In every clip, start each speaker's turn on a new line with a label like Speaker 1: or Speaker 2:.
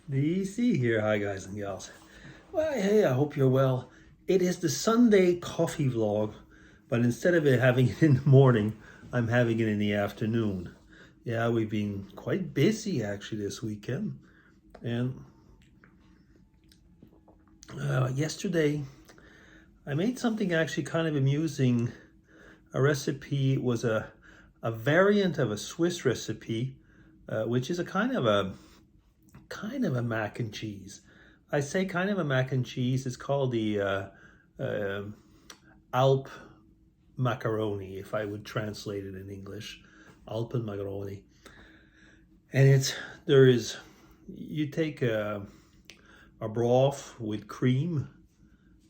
Speaker 1: DC here. Hi, guys and gals. Well, hey, I hope you're well. It is the Sunday coffee vlog, but instead of it having it in the morning, I'm having it in the afternoon. Yeah, we've been quite busy actually this weekend. And yesterday, I made something actually kind of amusing. A recipe was a variant of a Swiss recipe, which is a kind of a mac and cheese. I say kind of a mac and cheese. It's called the uh, Alp macaroni, if I would translate it in English, Alpen macaroni. And you take a broth with cream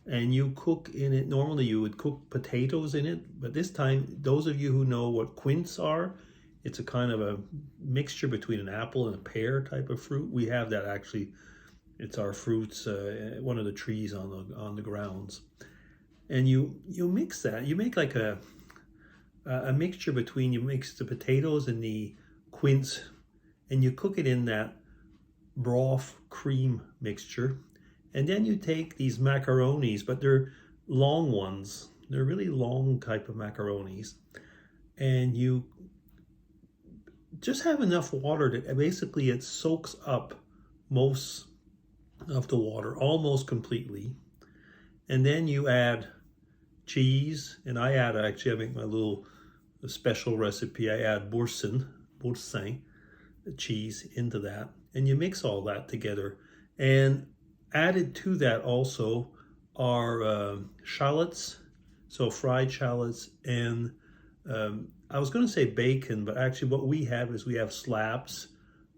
Speaker 1: and you cook in it. Normally you would cook potatoes in it, but this time, those of you who know what quince are, it's a kind of a mixture between an apple and a pear type of fruit. We have that actually. It's our fruits, one of the trees on the grounds, and you mix that. You make like a mixture between. You mix the potatoes and the quince, and you cook it in that broth cream mixture, and then you take these macaronis, but they're long ones. They're really long type of macaronis, and you just have enough water that basically it soaks up most of the water almost completely. And then you add cheese, and I make my little special recipe. I add boursin cheese into that, and you mix all that together. And added to that also are shallots, so fried shallots, and I was going to say bacon, but actually what we have slabs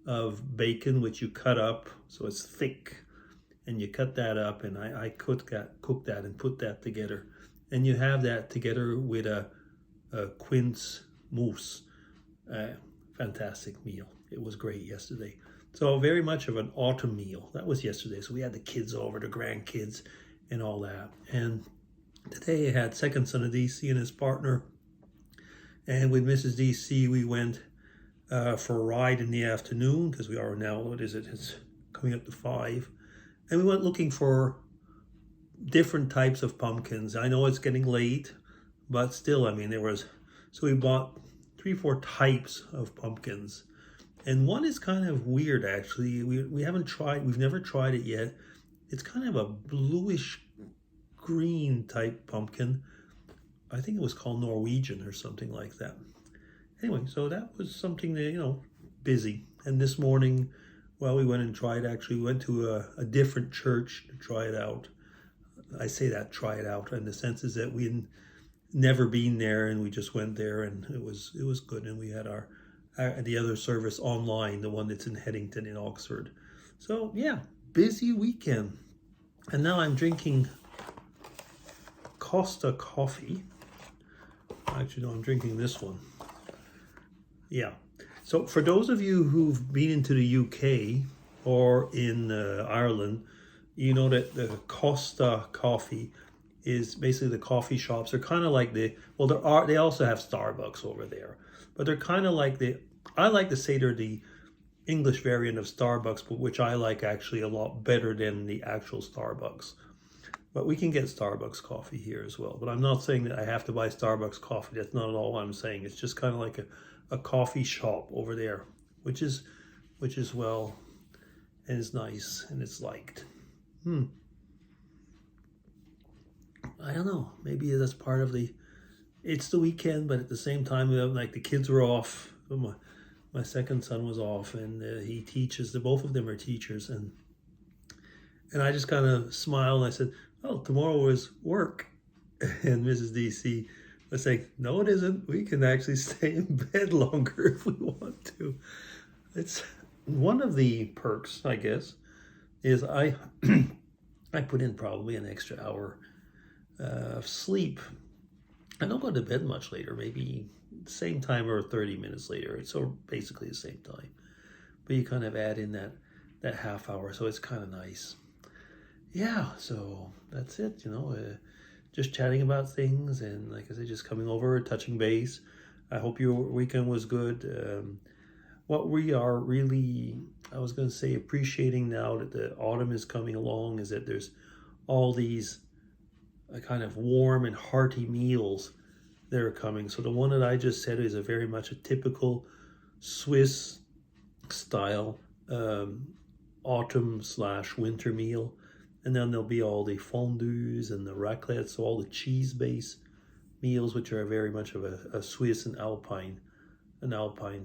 Speaker 1: of bacon which you cut up so it's thick, and you cut that up, and I cook that and put that together, and you have that together with a quince mousse. Fantastic meal. It was great yesterday. So very much of an autumn meal. That was yesterday. So we had the kids over, the grandkids, and all that. And today I had second son of DC and his partner. And with Mrs. DC, we went for a ride in the afternoon because we are now, what is it? It's coming up to 5. And we went looking for different types of pumpkins. I know it's getting late, but still, I mean, so we bought 3, 4 types of pumpkins. And one is kind of weird, actually. We've never tried it yet. It's kind of a bluish green type pumpkin. I think it was called Norwegian or something like that. Anyway, so that was something that, busy. And this morning, well, we went and tried, actually, we went to a different church to try it out. I say that, try it out, in the sense is that we had never been there, and we just went there, and it was good. And we had the other service online, the one that's in Headington in Oxford. So yeah, busy weekend. And now I'm drinking Costa coffee. Actually, no, I'm drinking this one. Yeah. So for those of you who've been into the UK or in Ireland, you know that the Costa coffee is basically the coffee shops. They're kind of like they also have Starbucks over there, but they're kind of like I like to say they're the English variant of Starbucks, but which I like actually a lot better than the actual Starbucks. But we can get Starbucks coffee here as well. But I'm not saying that I have to buy Starbucks coffee. That's not at all what I'm saying. It's just kind of like a coffee shop over there, which is well, and it's nice and it's liked. I don't know. Maybe that's part of it's the weekend, but at the same time, like the kids were off. My second son was off, and he teaches. Both of them are teachers, and I just kind of smiled and I said, "Well, tomorrow is work." And Mrs. DC was saying, "No, it isn't. We can actually stay in bed longer if we want to." It's one of the perks, I guess, is I put in probably an extra hour of sleep. I don't go to bed much later, maybe the same time or 30 minutes later. It's so basically the same time. But you kind of add in that half hour, so it's kind of nice. Yeah, so that's it, just chatting about things, and like I said, just coming over, touching base. I hope your weekend was good. What we are really I was going to say appreciating now that the autumn is coming along is that there's all these kind of warm and hearty meals that are coming. So the one that I just said is a very much a typical Swiss style autumn/winter meal. And then there'll be all the fondues and the raclettes, so all the cheese-based meals, which are very much of a Swiss and Alpine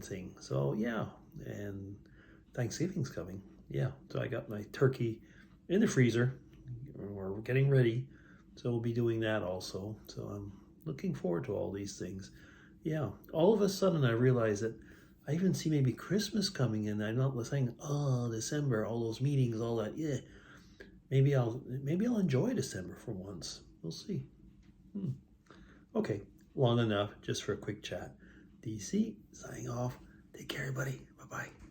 Speaker 1: thing. So yeah, and Thanksgiving's coming. Yeah, so I got my turkey in the freezer. We're getting ready, so we'll be doing that also. So I'm looking forward to all these things. Yeah, all of a sudden I realized that I even see maybe Christmas coming, and I'm not saying, oh, December, all those meetings, all that. Yeah, maybe I'll enjoy December for once. We'll see. Okay, long enough just for a quick chat. DC signing off. Take care, everybody. Bye-bye.